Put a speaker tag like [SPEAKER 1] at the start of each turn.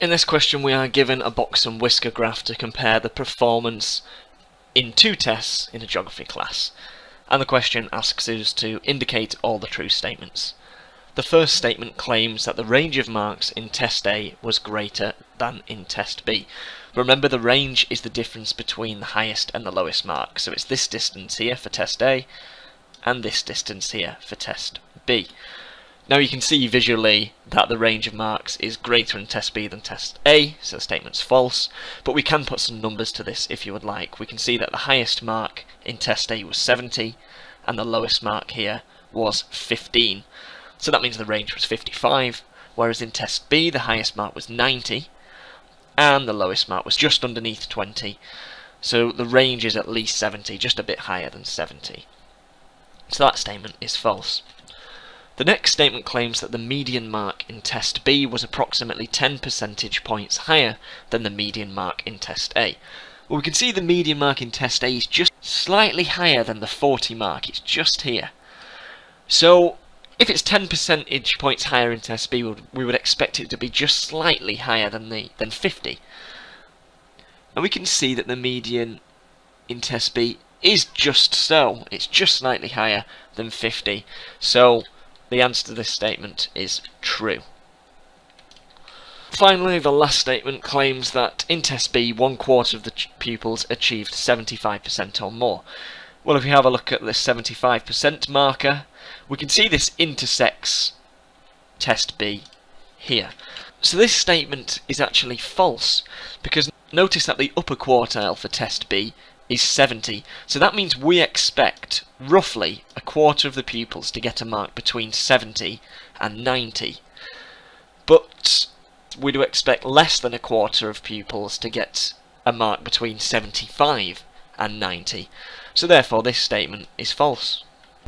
[SPEAKER 1] In this question we are given a box and whisker graph to compare the performance in 2 tests in a geography class, and the question asks us to indicate all the true statements. The first statement claims that the range of marks in test A was greater than in test B. Remember, the range is the difference between the highest and the lowest mark, so it's this distance here for test A and this distance here for test B. Now you can see visually that the range of marks is greater in test B than test A, so the statement's false, but we can put some numbers to this if you would like. We can see that the highest mark in test A was 70 and the lowest mark here was 15. So that means the range was 55, whereas in test B the highest mark was 90 and the lowest mark was just underneath 20. So the range is at least 70, just a bit higher than 70. So that statement is false. The next statement claims that the median mark in test B was approximately 10 percentage points higher than the median mark in test A. Well, we can see the median mark in test A is just slightly higher than the 40 mark, it's just here. So if it's 10 percentage points higher in test B, we would expect it to be just slightly higher than 50. And we can see that the median in test B is just so, it's just slightly higher than 50. So the answer to this statement is true. Finally, the last statement claims that in test B, 1/4 of the pupils achieved 75% or more. Well, if we have a look at the 75% marker, we can see this intersects test B here. So this statement is actually false, because notice that the upper quartile for test B is 70, so that means we expect roughly 1/4 of the pupils to get a mark between 70 and 90, but we do expect less than 1/4 of pupils to get a mark between 75 and 90, so therefore this statement is false.